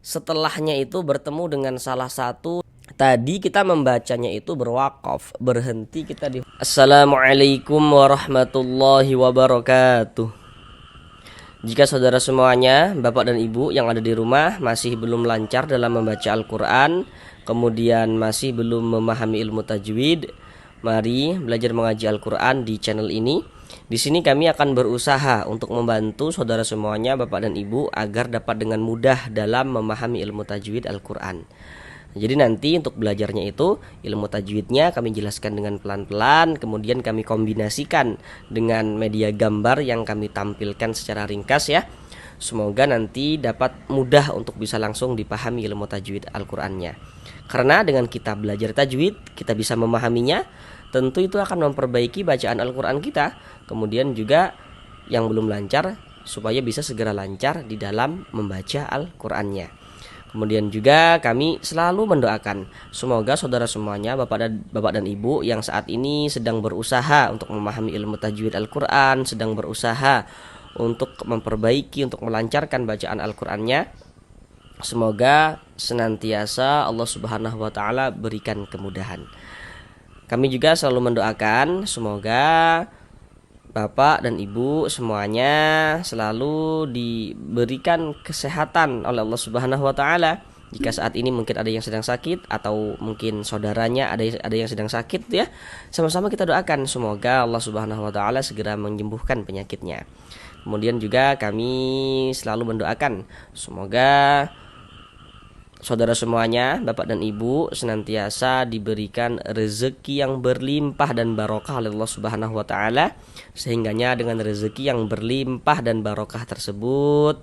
setelahnya itu bertemu dengan salah satu. Tadi kita membacanya itu berwakaf, berhenti kita di Assalamualaikum warahmatullahi wabarakatuh. Jika saudara semuanya, bapak dan ibu yang ada di rumah masih belum lancar dalam membaca Al-Quran, kemudian masih belum memahami ilmu tajwid, mari belajar mengaji Al-Quran di channel ini. Di sini kami akan berusaha untuk membantu saudara semuanya, bapak dan ibu, agar dapat dengan mudah dalam memahami ilmu tajwid Al-Quran. Jadi nanti untuk belajarnya itu ilmu tajwidnya kami jelaskan dengan pelan-pelan, kemudian kami kombinasikan dengan media gambar yang kami tampilkan secara ringkas ya. Semoga nanti dapat mudah untuk bisa langsung dipahami ilmu tajwid Al-Qur'annya. Karena dengan kita belajar tajwid, kita bisa memahaminya, tentu itu akan memperbaiki bacaan Al-Qur'an kita. Kemudian juga yang belum lancar supaya bisa segera lancar di dalam membaca Al-Qur'annya. Kemudian juga kami selalu mendoakan semoga saudara semuanya, bapak dan ibu yang saat ini sedang berusaha untuk memahami ilmu tajwid Al-Quran, sedang berusaha untuk memperbaiki, untuk melancarkan bacaan Al-Qurannya, semoga senantiasa Allah Subhanahu wa Ta'ala berikan kemudahan. Kami juga selalu mendoakan semoga bapak dan ibu semuanya selalu diberikan kesehatan oleh Allah Subhanahu wa Ta'ala. Jika saat ini mungkin ada yang sedang sakit, atau mungkin saudaranya ada yang sedang sakit ya, sama-sama kita doakan semoga Allah Subhanahu wa Ta'ala segera menyembuhkan penyakitnya. Kemudian juga kami selalu mendoakan semoga saudara semuanya, bapak dan ibu, senantiasa diberikan rezeki yang berlimpah dan barokah oleh Allah Subhanahu wa Ta'ala, sehingganya dengan rezeki yang berlimpah dan barokah tersebut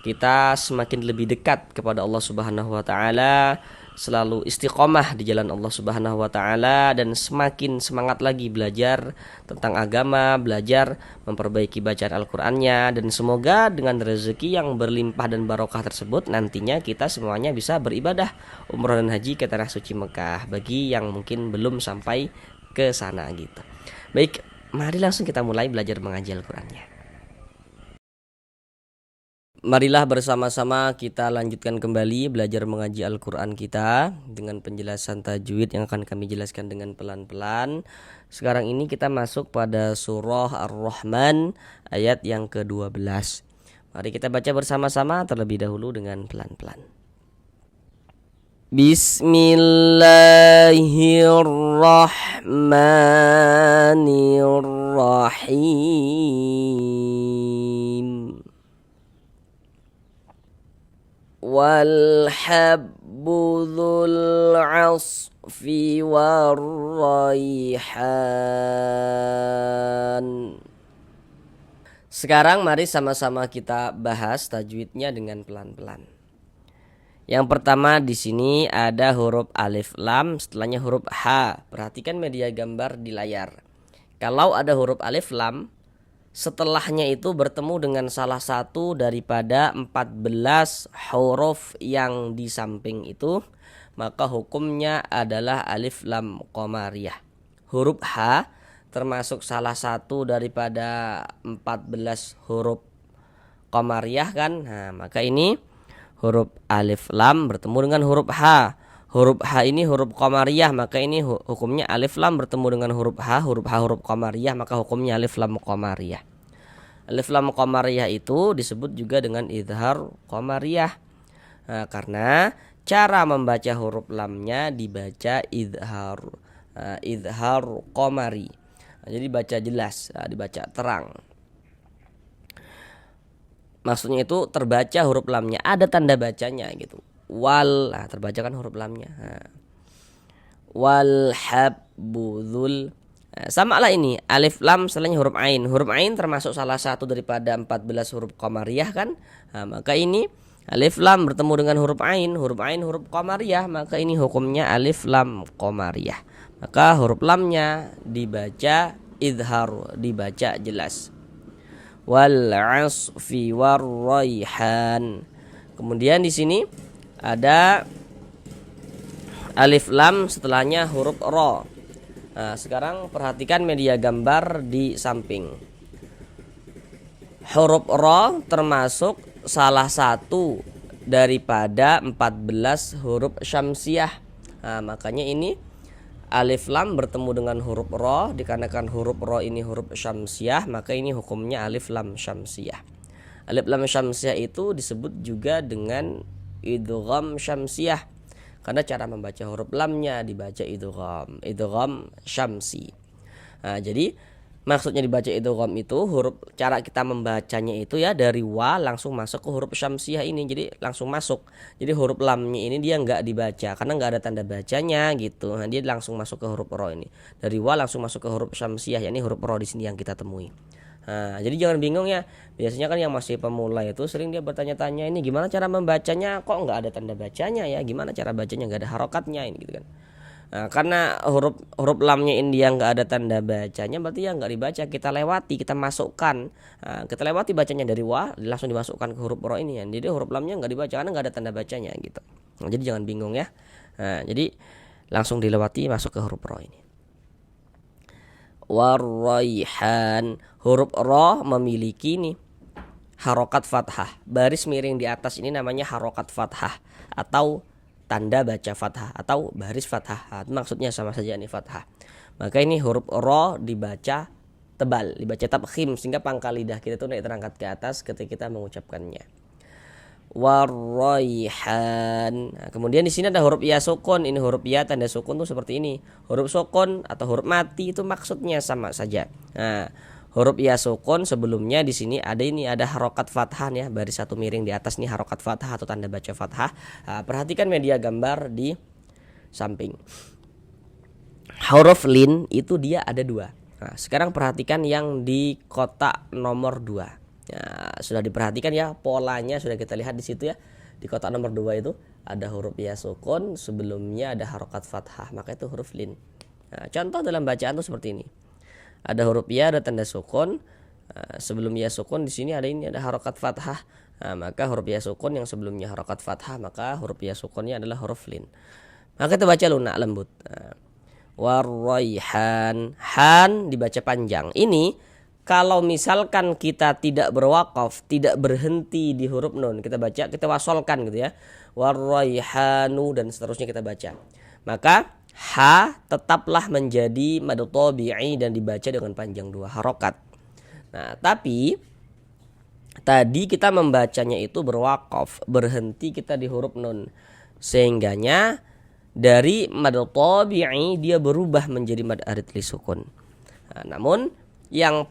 kita semakin lebih dekat kepada Allah Subhanahu wa Ta'ala, selalu istiqomah di jalan Allah Subhanahu wa Ta'ala, dan semakin semangat lagi belajar tentang agama, belajar memperbaiki bacaan Al-Qur'annya, dan semoga dengan rezeki yang berlimpah dan barokah tersebut nantinya kita semuanya bisa beribadah umrah dan haji ke tanah suci Mekah bagi yang mungkin belum sampai ke sana gitu. Baik, mari langsung kita mulai belajar mengaji Al-Qur'annya. Marilah bersama-sama kita lanjutkan kembali belajar mengaji Al-Quran kita dengan penjelasan tajwid yang akan kami jelaskan dengan pelan-pelan. Sekarang ini kita masuk pada surah Ar-Rahman ayat yang ke-12. Mari kita baca bersama-sama terlebih dahulu dengan pelan-pelan. Bismillahirrahmanirrahim. Walhabbu dzul 'asfi warraihan. Sekarang mari sama-sama kita bahas tajwidnya dengan pelan-pelan. Yang pertama di sini ada huruf alif lam, setelahnya huruf H. Perhatikan media gambar di layar. Kalau ada huruf alif lam, setelahnya itu bertemu dengan salah satu daripada 14 huruf yang di samping itu, maka hukumnya adalah alif lam qamariyah. Huruf H termasuk salah satu daripada 14 huruf qamariyah kan. Nah, maka ini huruf alif lam bertemu dengan huruf H. Huruf H ini huruf qamariyah, maka ini hukumnya alif lam bertemu dengan huruf H. Huruf H huruf qamariyah, maka hukumnya alif lam qamariyah. Alif lam qamariyah itu disebut juga dengan idhar qamariyah. Nah, karena cara membaca huruf lamnya dibaca idhar qamari. Nah, jadi baca jelas, dibaca terang. Maksudnya itu terbaca huruf lamnya, ada tanda bacanya gitu. Terbaca kan huruf lamnya. Wal habbu dzul. Sama lah ini, alif lam setelahnya huruf ain. Huruf ain termasuk salah satu daripada 14 huruf qamariyah kan. Nah, maka ini alif lam bertemu dengan huruf ain huruf qamariyah, maka ini hukumnya alif lam qamariyah. Maka huruf lamnya dibaca idhar, dibaca jelas. Wal 'asfi warraihan. Kemudian di sini ada alif lam setelahnya huruf ra. Nah, sekarang perhatikan media gambar di samping. Huruf ra termasuk salah satu daripada 14 huruf syamsiah. Nah, makanya ini alif lam bertemu dengan huruf ro, dikarenakan huruf ro ini huruf syamsiah, maka ini hukumnya alif lam syamsiah. Alif lam syamsiah itu disebut juga dengan idgham syamsiah, karena cara membaca huruf lamnya dibaca idgham syamsi. Nah, jadi maksudnya dibaca idgham itu huruf, cara kita membacanya itu ya dari wa langsung masuk ke huruf syamsiah ini, jadi langsung masuk. Jadi huruf lamnya ini dia nggak dibaca karena nggak ada tanda bacanya gitu. Nah, dia langsung masuk ke huruf ro ini. Dari wa langsung masuk ke huruf syamsiah, yakni huruf ro di sini yang kita temui. Nah, jadi jangan bingung ya. Biasanya kan yang masih pemula itu sering dia bertanya-tanya, ini gimana cara membacanya, kok nggak ada tanda bacanya ya, gimana cara bacanya, nggak ada harokatnya ini gitu kan. Nah, karena huruf lamnya ini yang nggak ada tanda bacanya, berarti ya nggak dibaca, kita lewati, kita masukkan. Nah, kita lewati bacanya dari wa, langsung dimasukkan ke huruf ro ini ya. Jadi huruf lamnya nggak dibaca karena nggak ada tanda bacanya gitu. Nah, jadi jangan bingung ya. Nah, jadi langsung dilewati masuk ke huruf ro ini. Warraihan, huruf ro memiliki nih harokat fathah. Baris miring di atas ini namanya harokat fathah atau tanda baca fathah atau baris fathah. Maksudnya sama saja nih fathah. Maka ini huruf ro dibaca tebal, dibaca tabkhim, sehingga pangkal lidah kita tuh naik terangkat ke atas ketika kita mengucapkannya. Warraihan. Nah, kemudian di sini ada huruf ya sukun. Ini huruf ya tanda sukun tuh seperti ini. Huruf sukun atau huruf mati itu maksudnya sama saja. Nah, huruf ya sukun sebelumnya di sini ada harokat fathah ya, baris satu miring di atas nih harokat fathah atau tanda baca fathah. Nah, perhatikan media gambar di samping. Huruf lin itu dia ada dua. Nah, sekarang perhatikan yang di kotak nomor 2. Ya, sudah diperhatikan ya polanya, sudah kita lihat di situ ya. Di kotak nomor 2 itu ada huruf ya sukun, sebelumnya ada harokat fathah, maka itu huruf lin. Nah, contoh dalam bacaan tuh seperti ini. Ada huruf ya, ada tanda sukun. Sebelum ya sukun di sini ada harokat fathah. Nah, maka huruf ya sukun yang sebelumnya harokat fathah, maka huruf ya sukunnya adalah huruf lin. Maka kita baca lunak lembut. Warraihan, han dibaca panjang. Ini kalau misalkan kita tidak berwakaf, tidak berhenti di huruf nun, kita baca, kita wasolkan gitu ya. Warraihanu dan seterusnya kita baca. Maka ha tetaplah menjadi mad tabi'i dan dibaca dengan panjang 2 harokat. Nah, tapi tadi kita membacanya itu berwakaf, berhenti kita di huruf nun. Sehingganya dari mad tabi'i dia berubah menjadi mad arid li sukun. Nah, namun yang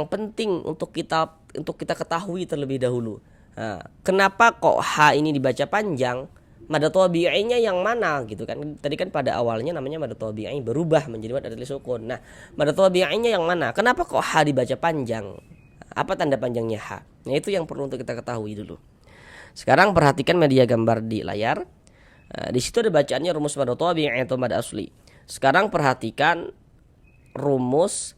penting untuk kita ketahui terlebih dahulu. Nah, kenapa kok ha ini dibaca panjang? Mad tabi'inya yang mana gitu kan? Tadi kan pada awalnya namanya mad tabi'i berubah menjadi mad arid li sukun. Nah, mad tabi'inya yang mana? Kenapa kok ha dibaca panjang? Apa tanda panjangnya ha? Nah, itu yang perlu untuk kita ketahui dulu. Sekarang perhatikan media gambar di layar. Nah, di situ ada bacaannya rumus mad tabi'i atau mad asli. Sekarang perhatikan rumus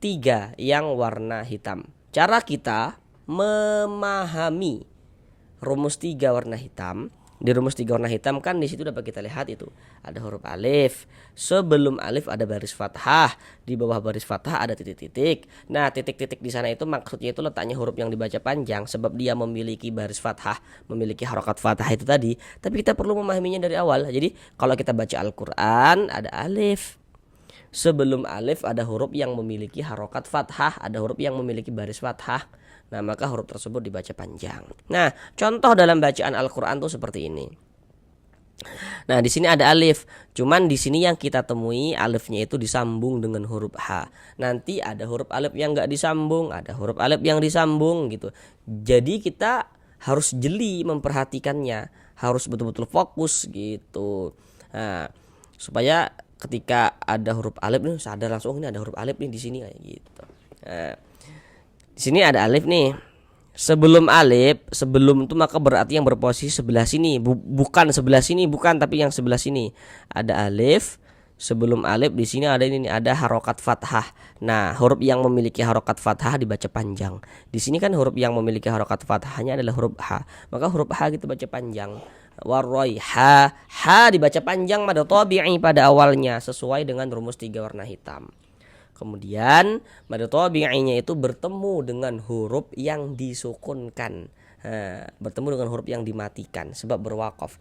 3 yang warna hitam. Cara kita memahami rumus 3 warna hitam. Di rumus 3 warna hitam kan di situ dapat kita lihat itu ada huruf alif. Sebelum alif ada baris fathah, di bawah baris fathah ada titik-titik. Nah, titik-titik di sana itu maksudnya itu letaknya huruf yang dibaca panjang sebab dia memiliki baris fathah, memiliki harokat fathah itu tadi. Tapi kita perlu memahaminya dari awal. Jadi kalau kita baca Al-Qur'an ada alif. Sebelum alif ada huruf yang memiliki harokat fathah, ada huruf yang memiliki baris fathah. Nah, maka huruf tersebut dibaca panjang. Nah, contoh dalam bacaan Al-Qur'an tuh seperti ini. Nah, di sini ada alif. Cuman di sini yang kita temui alifnya itu disambung dengan huruf H. Nanti ada huruf alif yang enggak disambung, ada huruf alif yang disambung gitu. Jadi kita harus jeli memperhatikannya, harus betul-betul fokus gitu. Nah, supaya ketika ada huruf alif nih sadar langsung ini ada huruf alif nih di sini kayak gitu. Nah, di sini ada alif nih. Sebelum itu maka berarti yang berposisi sebelah sini, bukan sebelah sini, bukan, tapi yang sebelah sini. Ada alif. Sebelum alif di sini ada harokat fathah. Nah, huruf yang memiliki harokat fathah dibaca panjang. Di sini kan huruf yang memiliki harokat fathahnya adalah huruf H. Maka huruf H kita baca panjang. Warraiha, ha dibaca panjang mad tabi'i pada awalnya sesuai dengan rumus 3 warna hitam. Kemudian mad tabi'inya itu bertemu dengan huruf yang disukunkan. bertemu dengan huruf yang dimatikan sebab berwaqaf.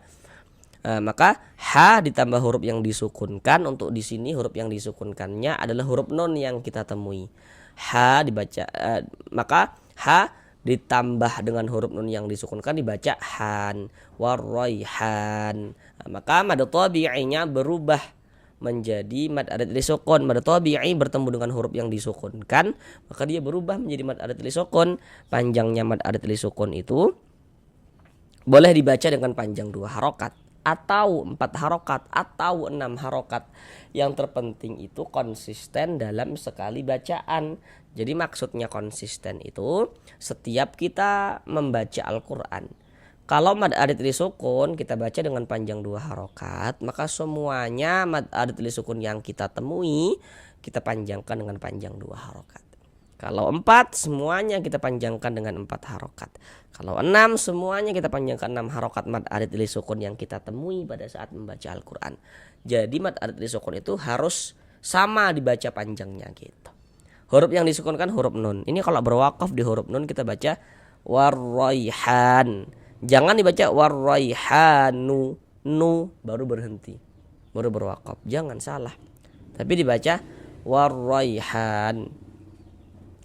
Maka ha ditambah huruf yang disukunkan. Untuk di sini huruf yang disukunkannya adalah huruf nun yang kita temui. Ha dibaca maka ha ditambah dengan huruf nun yang disukunkan dibaca han, warraihan. Maka mad tabi'inya berubah menjadi mad arid li sukun. Mad tabi'i bertemu dengan huruf yang disukunkan, maka dia berubah menjadi mad arid li sukun. Panjangnya mad arid li sukun itu boleh dibaca dengan panjang 2 harokat atau 4 harokat atau 6 harokat. Yang terpenting itu konsisten dalam sekali bacaan. Jadi maksudnya konsisten itu setiap kita membaca Al-Quran, kalau mad arid li sukun kita baca dengan panjang 2 harokat, maka semuanya mad arid li sukun yang kita temui kita panjangkan dengan panjang 2 harokat. Kalau 4 semuanya kita panjangkan dengan 4 harokat. Kalau 6 semuanya kita panjangkan 6 harokat mad arid li sukun yang kita temui pada saat membaca Al-Quran. Jadi mad arid li sukun itu harus sama dibaca panjangnya gitu. Huruf yang disukunkan huruf nun. Ini kalau berwakaf di huruf nun kita baca warraihan. Jangan dibaca warraihanu, nu baru berhenti, baru berwakaf. Jangan salah. Tapi dibaca warraihan.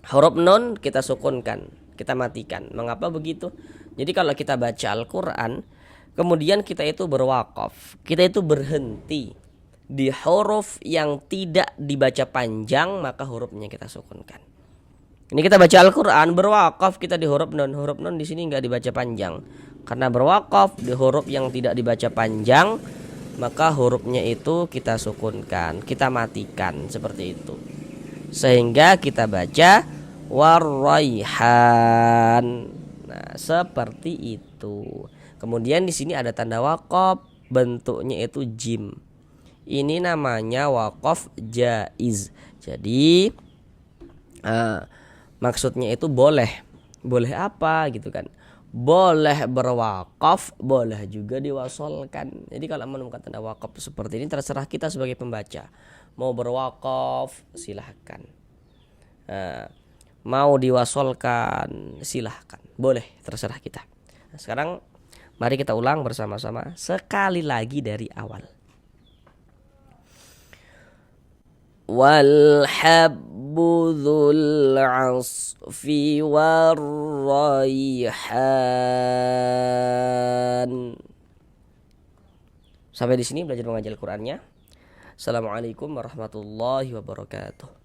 Huruf nun kita sukunkan, kita matikan. Mengapa begitu? Jadi kalau kita baca Al-Quran, kemudian kita itu berwakaf, kita itu berhenti di huruf yang tidak dibaca panjang, maka hurufnya kita sukunkan. Ini kita baca Al-Quran berwakaf kita di huruf nun. Huruf nun di sini nggak dibaca panjang. Karena berwakaf di huruf yang tidak dibaca panjang, maka hurufnya itu kita sukunkan, kita matikan seperti itu. Sehingga kita baca warraihan. Nah, seperti itu. Kemudian di sini ada tanda waqaf, bentuknya itu jim. Ini namanya waqaf jaiz. Jadi maksudnya itu boleh. Boleh apa gitu kan? Boleh berwaqaf, boleh juga diwasolkan. Jadi kalau menemukan tanda waqaf seperti ini terserah kita sebagai pembaca. Mau berwaqaf silahkan, mau diwasolkan silahkan, boleh, terserah kita. Nah, sekarang mari kita ulang bersama-sama sekali lagi dari awal. Wal habbu dzul 'asfi warraihan. Sampai di sini belajar mengajar Al-Qur'annya. Assalamualaikum warahmatullahi wabarakatuh.